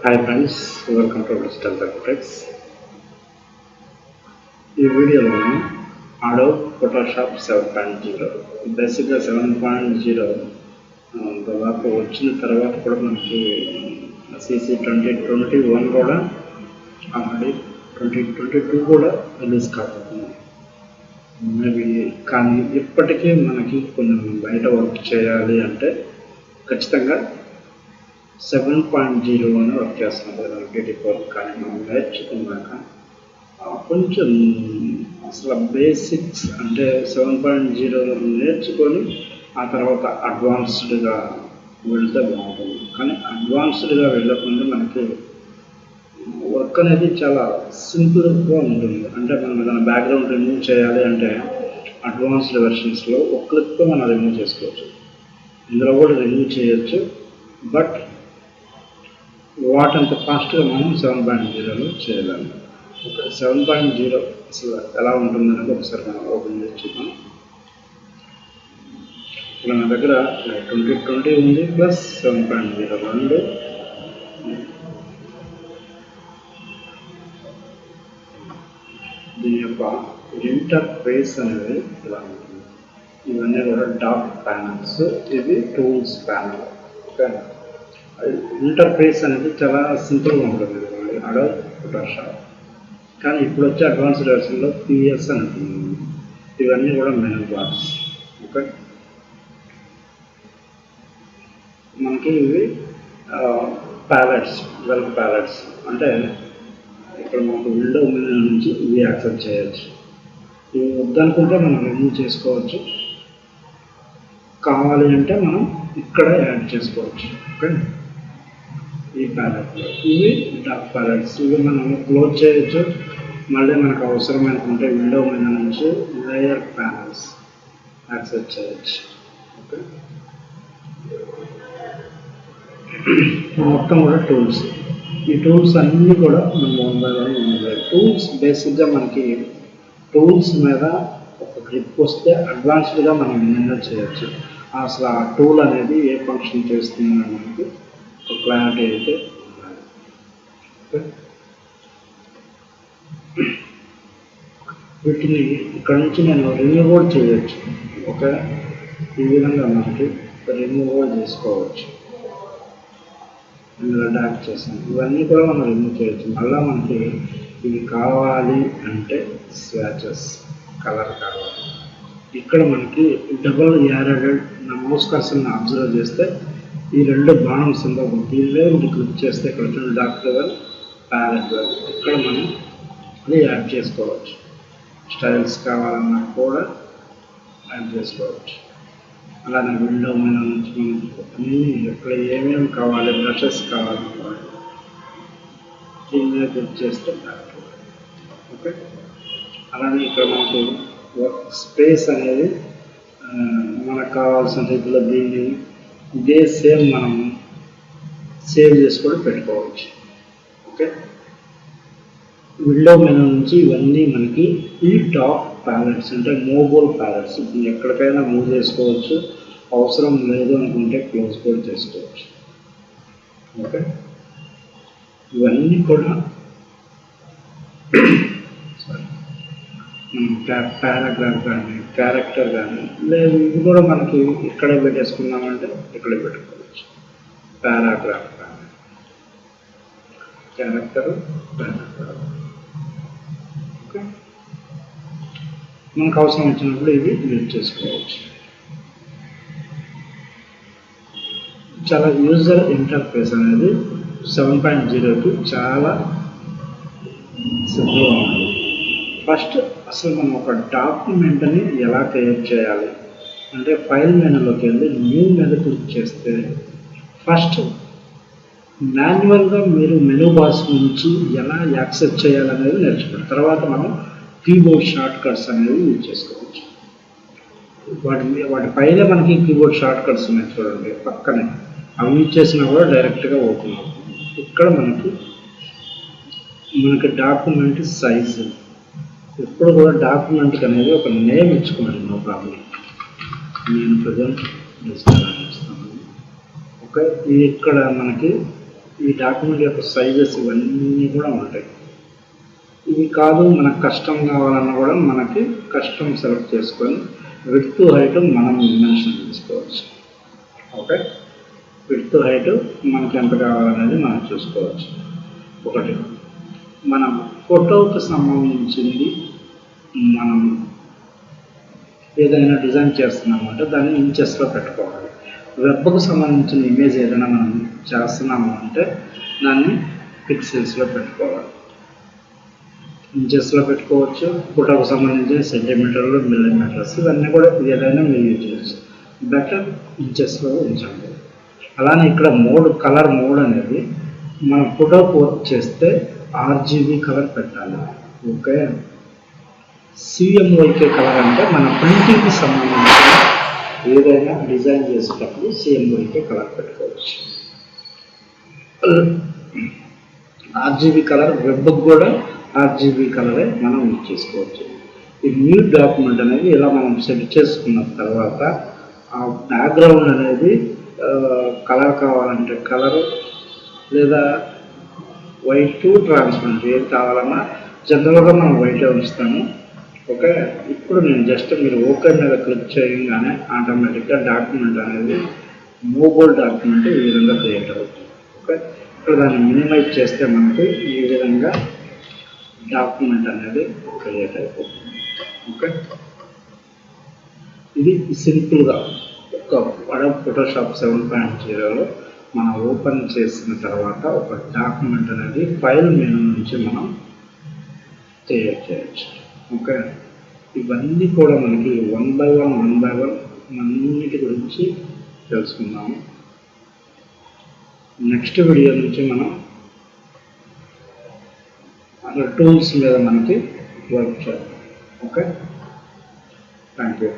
Hi friends, welcome to QuarkXPress. ఈ వీడియోలో మనం Adobe Photoshop 7.0 బేసిక్గా 7.0 దాదాపు వచ్చిన తర్వాత కూడా మనకి CC 2021 కూడా ఆల్రెడీ 2022 కూడా రిలీజ్ కాబోతుంది. మేబీ కానీ ఇప్పటికీ మనకి కొంచెం బయట వర్క్ చేయాలి అంటే ఖచ్చితంగా 7.0 అని వర్క్ చేస్తున్నారు BT4. కానీ మనం నేర్చుకున్నాక కొంచెం అసలు బేసిక్స్ అంటే 7.0 నేర్చుకొని ఆ తర్వాత అడ్వాన్స్డ్గా వెళ్తే బాగుంటుంది. కానీ అడ్వాన్స్డ్గా వెళ్ళకుండా మనకి వర్క్ అనేది చాలా సింపుల్గా ఉంటుంది. అంటే మనం ఏదైనా బ్యాక్గ్రౌండ్ రిమూవ్ చేయాలి అంటే అడ్వాన్స్డ్ వెర్షన్స్లో ఒక క్లిక్తో మనం రిమూవ్ చేసుకోవచ్చు. ఇందులో కూడా రిమూవ్ చేయొచ్చు, బట్ వాటంత ఫాస్ట్గా మనం 7.0లో చేయలేము. ఓకే, 7.0 అసలు ఎలా ఉంటుందనేది ఒకసారి మనం ఓపెన్ చేసి చూద్దాం. ఇప్పుడు నా దగ్గర 2020 ఉంది ప్లస్ 7.0 రెండు. దీని యొక్క ఇంటర్ఫేస్ అనేది ఇలా ఉంటుంది. ఇవన్నీ కూడా డాక్ ప్యానల్స్, ఇది టూల్స్ ప్యానల్. ఓకే, ఇంటర్ఫేస్ అనేది చాలా సింపుల్గా ఉంటుంది అడోబ్ ఫోటోషాప్. కానీ ఇప్పుడు వచ్చే అడ్వాన్స్డ్ వెర్షన్లో PS అని ఉంటుంది. ఇవన్నీ కూడా మెనూ బార్స్. ఓకే, మనకి ఇవి ప్యాలెట్స్, వెల్క్ ప్యాలెట్స్. అంటే ఇక్కడ మనకు విండో మెనూ నుంచి ఇవి యాక్సెస్ చేయొచ్చు. ఇవి వద్దనుకుంటే మనం రిమూవ్ చేసుకోవచ్చు, కావాలి అంటే మనం ఇక్కడ యాడ్ చేసుకోవచ్చు. ఓకే, ఈ ప్యాలెట్లో ఇవి డాక్ ప్యాలెట్స్. ఇవి మనం క్లోజ్ చేయొచ్చు, మళ్ళీ మనకు అవసరమైనకుంటే విండో మీద నుంచి లేయర్ ప్యానల్స్ యాక్సెస్ చేయొచ్చు. ఓకే, మొత్తం కూడా టూల్స్. ఈ టూల్స్ అన్నీ కూడా మనం ఉన్నాయి. టూల్స్ బేసిక్గా మనకి టూల్స్ మీద ఒక క్లిక్ వస్తే అడ్వాన్స్డ్గా మనం ఏమైనా చేయొచ్చు. అసలు ఆ టూల్ అనేది ఏ ఫంక్షన్ చేస్తుందని మనకి ఒక క్లారిటీ అయితే ఉండాలి. వీటిని ఇక్కడ నుంచి నేను రిమూవ్ కూడా చేయొచ్చు. ఓకే, ఈ విధంగా మనకి రిమూవ్ కూడా చేసుకోవచ్చు. ఇందులో డాక్ చేసాను, ఇవన్నీ కూడా మనం రిమూవ్ చేయొచ్చు. మళ్ళీ మనకి ఇవి కావాలి అంటే స్వాచెస్ కలర్ కావాలి. ఇక్కడ మనకి డబుల్ యారెడ్ నా మౌస్ కర్సర్ని అబ్జర్వ్ చేస్తే ఈ రెండు బాణం సింబల్ దీనిలో క్లిక్ చేస్తే ఇక్కడ వచ్చిన డాక్ లెవెల్, ప్యాలెట్ లెవెల్, ఇక్కడ మనం అది యాడ్ చేసుకోవచ్చు. స్టైల్స్ కావాలన్నా కూడా యాడ్ చేసుకోవచ్చు. అలానే విండో మీద నుంచి మనం అన్నీ ఇక్కడ ఏమేమి కావాలి, బ్రషెస్ కావాలి, దీని మీద క్లిక్ చేస్తే ఓకే. అలానే ఇక్కడ మనకు వర్క్ స్పేస్ అనేది మనకు కావాల్సిన రీతిలో దీన్ని ఇదే సేమ్ మనం సేవ్ చేసుకొని పెట్టుకోవచ్చు. ఓకే, విండో మీద నుంచి ఇవన్నీ మనకి ఈ డాక్ ప్యాలెట్స్ అంటే మూవబుల్ ప్యాలెట్స్. ఎక్కడికైనా మూవ్ చేసుకోవచ్చు, అవసరం లేదు అనుకుంటే క్లోజ్ కూడా చేసుకోవచ్చు. ఓకే, ఇవన్నీ కూడా పారాగ్రాఫ్ కానీ క్యారెక్టర్ కానీ లేదు, ఇది కూడా మనకి ఇక్కడే పెట్టేసుకున్నామంటే ఇక్కడే పెట్టుకోవచ్చు. పారాగ్రాఫ్ కానీ క్యారెక్టర్, పారాగ్రాఫ్. ఓకే, మనకు అవసరం వచ్చినప్పుడు ఇవి యూజ్ చేసుకోవచ్చు. చాలా యూజర్ ఇంటర్ఫేస్ అనేది 7.0కి చాలా సింపుల్గా ఉంటుంది. ఫస్ట్ అసలు మనం ఒక డాక్యుమెంట్ని ఎలా క్రియేట్ చేయాలి అంటే ఫైల్ మెనూలోకి వెళ్ళి న్యూ మీద క్లిక్ చేస్తే ఫస్ట్ మాన్యువల్గా మీరు మెనూ బాక్స్ నుంచి ఎలా యాక్సెస్ చేయాలనేది నేర్చుకోండి. తర్వాత మనం కీబోర్డ్ షార్ట్ కట్స్ అనేవి యూజ్ చేసుకోవచ్చు. వాటి పైన మనకి కీబోర్డ్ షార్ట్ కట్స్ ఉన్నాయి చూడండి పక్కనే, అవి యూజ్ చేసినా కూడా డైరెక్ట్గా ఓపెన్ అవుతుంది. ఇక్కడ మనకి డాక్యుమెంట్ సైజు, ఇప్పుడు కూడా డాక్యుమెంట్కి అనేది ఒక నేమ్ ఇచ్చుకోండి, నో ప్రాబ్లం. నేను ప్రజెంట్ డిస్ప్లే ఇస్తాను. ఓకే, ఇక్కడ మనకి ఈ డాక్యుమెంట్ యొక్క సైజెస్ ఇవన్నీ కూడా ఉంటాయి. ఇవి కాదు మనకు కస్టమ్ కావాలన్నా కూడా మనకి కస్టమ్ సెలెక్ట్ చేసుకొని విడ్త్ హైట్ మనం మెన్షన్ చేసుకోవచ్చు. ఓకే, విడ్త్ హైట్ మనకి ఎంత కావాలనేది మనం చూసుకోవచ్చు. ఒకటి, మనం ఫోటోకి సంబంధించింది మనం ఏదైనా డిజైన్ చేస్తున్నామంటే దాన్ని ఇంచెస్లో పెట్టుకోవాలి. వెబ్కు సంబంధించిన ఇమేజ్ ఏదైనా మనం చేస్తున్నాము అంటే దాన్ని పిక్సెల్స్లో పెట్టుకోవాలి. ఇంచెస్లో పెట్టుకోవచ్చు, ఫోటోకు సంబంధించిన సెంటీమీటర్లు, మిల్లీమీటర్స్ ఇవన్నీ కూడా ఏదైనా మీరు యూజ్ చేయవచ్చు. బెటర్ ఇంచెస్లో ఉంచండి. అలానే ఇక్కడ కలర్ మోడ్ అనేది మనం ఫోటోకి వర్క్ చేస్తే RGB కలర్ పెట్టాలి. ఓకే, CMYK కలర్ అంటే మన ప్రింటింగ్కి సంబంధించిన ఏదైనా డిజైన్ చేసేటప్పుడు CMYK కలర్ పెట్టుకోవచ్చు. RGB కలర్ వెబ్కి కూడా RGB కలరే మనం యూజ్ చేసుకోవచ్చు. ఈ న్యూ డాక్యుమెంట్ అనేది ఇలా మనం సెట్ చేసుకున్న తర్వాత ఆ బ్యాక్గ్రౌండ్ అనేది కలర్ కావాలంటే కలర్, లేదా వైట్ ట్రాన్స్పరెంట్ ఏది కావాలన్నా జనరల్గా మనం వైటే ఉంచుతాము. ఓకే, ఇప్పుడు నేను జస్ట్ మీరు ఓకే మీద క్లిక్ చేయగానే ఆటోమేటిక్గా డాక్యుమెంట్ అనేది మూవబుల్ డాక్యుమెంట్ ఈ విధంగా క్రియేట్ అవుతుంది. ఓకే, ఇక్కడ దాన్ని మినిమైజ్ చేస్తే మనకి ఈ విధంగా డాక్యుమెంట్ అనేది క్రియేట్ అయిపోతుంది. ఓకే, ఇది సింపుల్గా ఒక అడోబ్ ఫోటోషాప్ 7.0లో మనం ఓపెన్ చేసిన తర్వాత ఒక డాక్యుమెంట్ అనేది ఫైల్ మెనూ నుంచి మనం క్రియేట్ చేయొచ్చు. ఓకే, ఇవన్నీ కూడా మనకి వన్ బై వన్ అన్నిటి గురించి తెలుసుకుందాము. నెక్స్ట్ వీడియో నుంచి మనం టూల్స్ మీద మనకి వర్క్ చేద్దాం. Okay, thank you.